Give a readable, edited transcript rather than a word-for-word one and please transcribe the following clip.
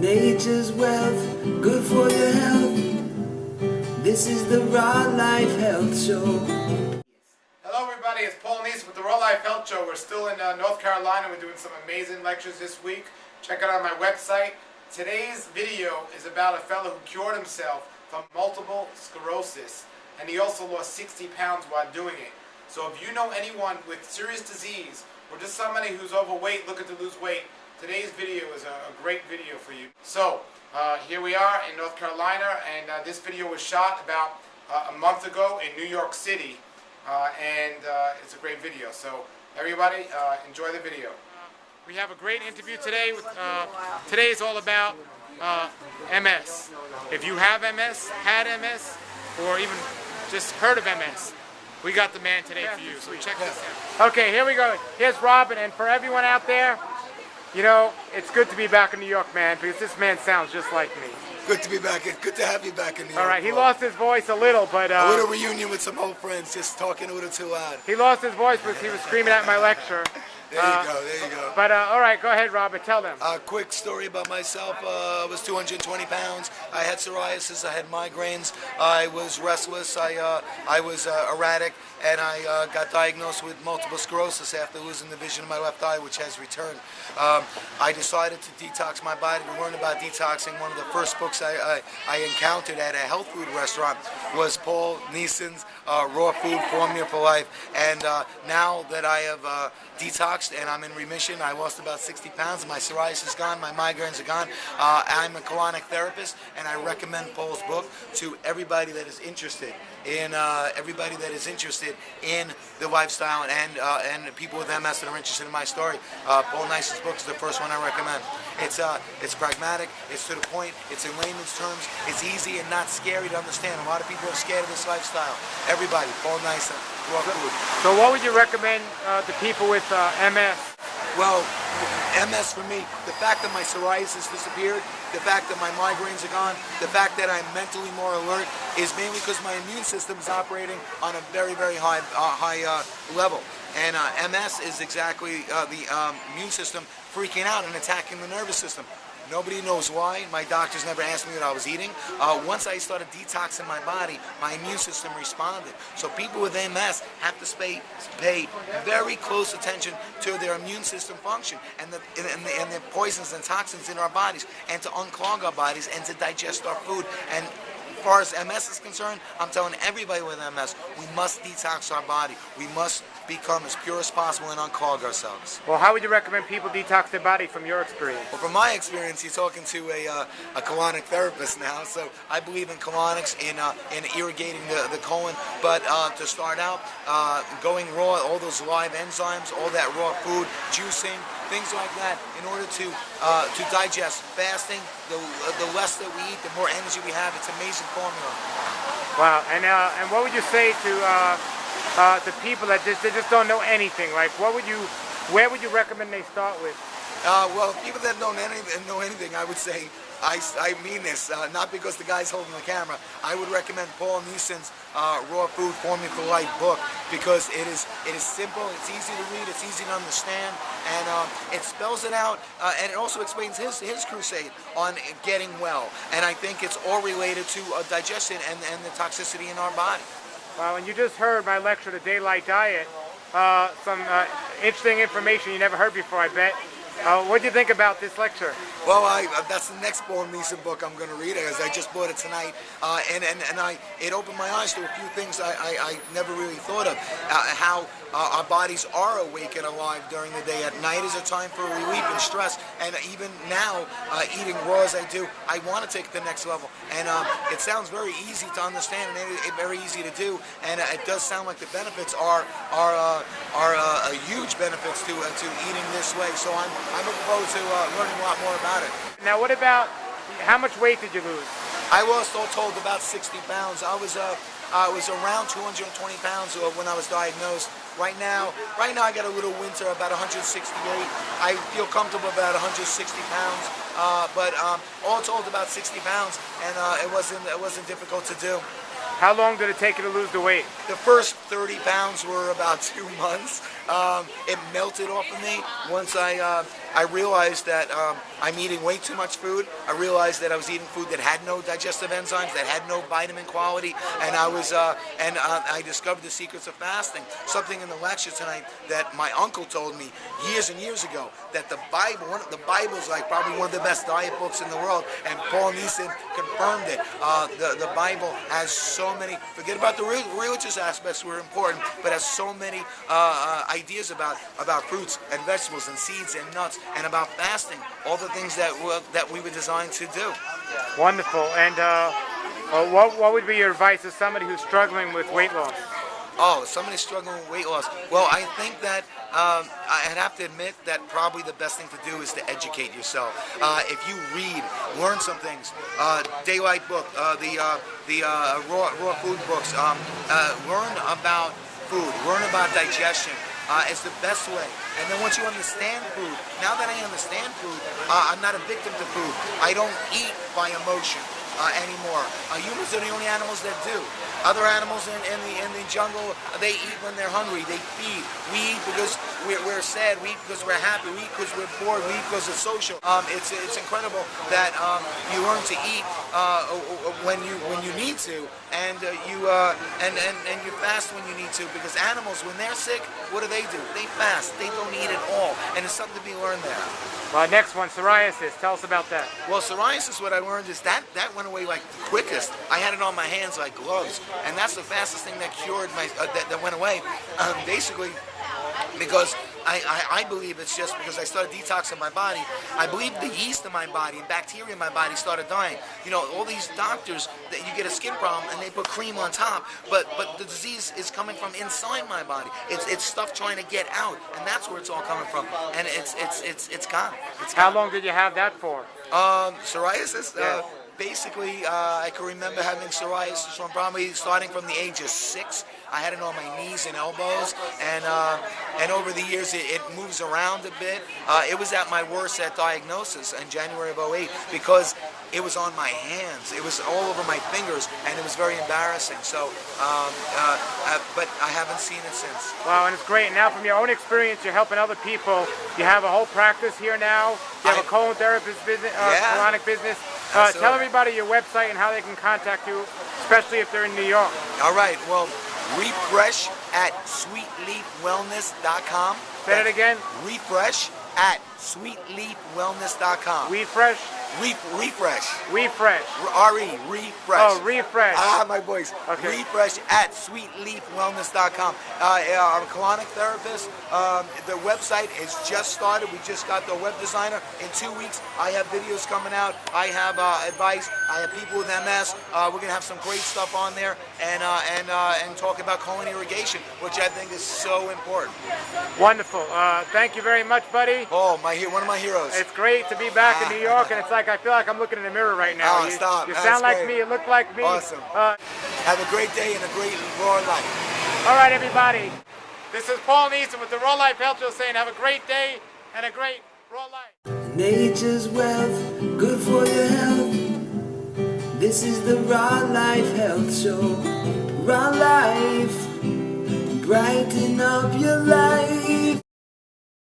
Nature's wealth, good for your health. This is the Raw Life Health Show. Hello everybody, it's Paul Neese with the Raw Life Health Show. We're still in North Carolina. We're doing some amazing lectures this week. Check it out on my website. Today's video is about a fellow who cured himself from multiple sclerosis, and he also lost 60 pounds while doing it. So if you know anyone with serious disease or just somebody who's overweight looking to lose weight, today's video is a great video for you. So here we are in North Carolina, and this video was shot about a month ago in New York City, and it's a great video. So everybody, enjoy the video. We have a great interview today. Today is all about MS. If you have MS, had MS, or even just heard of MS, we got the man today for you. So check this out. Okay, here we go. Here's Robin, and for everyone out there, you know, it's good to be back in New York, man, because this man sounds just like me. Good to be back. Good to have you back in New York. All right, he lost his voice a little, but... a little reunion with some old friends, just talking a little too loud. He lost his voice because he was screaming at my lecture. There you go. But all right, go ahead, Robert, tell them. Quick story about myself. I was 220 pounds. I had psoriasis. I had migraines. I was restless. I was erratic, and I got diagnosed with multiple sclerosis after losing the vision of my left eye, which has returned. I decided to detox my body, to learn about detoxing. One of the first books I encountered at a health food restaurant was Paul Neeson's Raw Food Formula for Life. And now that I have detoxed and I'm in remission, I lost about 60 pounds. My psoriasis is gone. My migraines are gone. I'm a colonic therapist, and I recommend Paul's book to everybody that is interested in the lifestyle and people with MS that are interested in my story. Paul Neeson's book is the first one I recommend. It's pragmatic. It's to the point. It's in layman's terms. It's easy and not scary to understand. A lot of people are scared of this lifestyle. Everybody, Paul Neeson. So what would you recommend to people with MS? Well, MS for me, the fact that my psoriasis disappeared, the fact that my migraines are gone, the fact that I'm mentally more alert is mainly because my immune system is operating on a very, very high level. And MS is exactly the immune system freaking out and attacking the nervous system. Nobody knows why. My doctors never asked me what I was eating. Once I started detoxing my body, my immune system responded. So people with MS have to pay very close attention to their immune system function and the poisons and toxins in our bodies, and to unclog our bodies and to digest our food. And as far as MS is concerned, I'm telling everybody with MS, we must detox our body. We must become as pure as possible and unclog ourselves. Well, how would you recommend people detox their body from your experience? Well, from my experience, you're talking to a colonic therapist now, so I believe in colonics, in irrigating the colon. But to start out, going raw, all those live enzymes, all that raw food, juicing, things like that, in order to digest. Fasting, the less that we eat, the more energy we have. It's an amazing formula. Wow, and what would you say to people that they just don't know anything? Like, where would you recommend they start with? Well, people that don't know anything, I would say, I mean this, not because the guy's holding the camera. I would recommend Paul Neeson's Raw Food Formula for Life book, because it is simple, it's easy to read, it's easy to understand, and it spells it out, and it also explains his crusade on getting well. And I think it's all related to digestion and the toxicity in our body. Well, and you just heard my lecture, The Daylight Diet. Some interesting information you never heard before, I bet. What do you think about this lecture? Well, that's the next Paul Neeson book I'm going to read, as I just bought it tonight, and it opened my eyes to a few things I never really thought of. How our bodies are awake and alive during the day. At night is a time for relief and stress, and even now, eating raw as I do, I want to take it to the next level. And it sounds very easy to understand and very easy to do, and it does sound like the benefits are huge benefits to eating this way. So I'm looking forward to learning a lot more about it. Now, what about, how much weight did you lose? I lost, all told, about 60 pounds. I was around 220 pounds when I was diagnosed. Right now I got a little winter, about 168. I feel comfortable about 160 pounds, but all told, about 60 pounds, and it wasn't difficult to do. How long did it take you to lose the weight? The first 30 pounds were about 2 months. It melted off of me once I I realized that I'm eating way too much food. I realized that I was eating food that had no digestive enzymes, that had no vitamin quality, and I discovered the secrets of fasting. Something in the lecture tonight that my uncle told me years and years ago, that the Bible is like probably one of the best diet books in the world, and Paul Neeson confirmed it. The Bible has so many, forget about the religious aspects were important, but has so many ideas about fruits and vegetables and seeds and nuts, and about fasting, all the things that we were designed to do. Wonderful. And what would be your advice to somebody who's struggling with weight loss? Oh, somebody struggling with weight loss. Well, I think that I'd have to admit that probably the best thing to do is to educate yourself. If you read, learn some things. Daylight book, the raw food books. Learn about food. Learn about digestion. It's the best way. And then once you understand food, now that I understand food, I'm not a victim to food. I don't eat by emotion anymore. Humans are the only animals that do. Other animals in the jungle, they eat when they're hungry. They feed. We eat because we're sad. We eat because we're happy. We eat because we're bored. We eat because it's social. It's incredible that you learn to eat when you need to, and you fast when you need to. Because animals, when they're sick, what do? They fast. They don't eat at all, and there's something to be learned there. Next one, psoriasis. Tell us about that. Well, psoriasis, what I learned is that went away like the quickest. I had it on my hands like gloves, and that's the fastest thing that cured my that went away. Basically, because I believe it's just because I started detoxing my body. I believe the yeast in my body and bacteria in my body started dying. You know, all these doctors, that you get a skin problem and they put cream on top, but the disease is coming from inside my body. It's stuff trying to get out, and that's where it's all coming from. And it's gone. How long did you have that for? Psoriasis. Yeah. Basically, I can remember having psoriasis from probably starting from the age of 6. I had it on my knees and elbows, and over the years it moves around a bit. It was at my worst at diagnosis in January of '08 because it was on my hands. It was all over my fingers, and it was very embarrassing. So, but I haven't seen it since. Wow, and it's great. And now from your own experience, you're helping other people. You have a whole practice here now. You have a colon therapist business, colonic business. Tell everybody your website and how they can contact you, especially if they're in New York. All right. Well, refresh at sweetleafwellness.com. Say that again. Refresh at sweetleafwellness.com. Refresh. Refresh. Refresh. Refresh. Oh, refresh. My voice. Okay. Refresh at sweetleafwellness.com. I'm a colonic therapist. The website has just started. We just got the web designer. In 2 weeks, I have videos coming out. I have advice. I have people with MS. We're gonna have some great stuff on there, and talk about colon irrigation, which I think is so important. Wonderful. Thank you very much, buddy. Oh, one of my heroes. It's great to be back in New York, and it's like I feel like I'm looking in the mirror right now. Oh, stop. You That's sound like great. me. You look like me. Awesome. Have a great day and a great raw life. All right, everybody. This is Paul Neeson with the Raw Life Health Show saying have a great day and a great raw life. Nature's wealth, good for your health. This is the Raw Life Health Show. Raw Life, brighten up your life.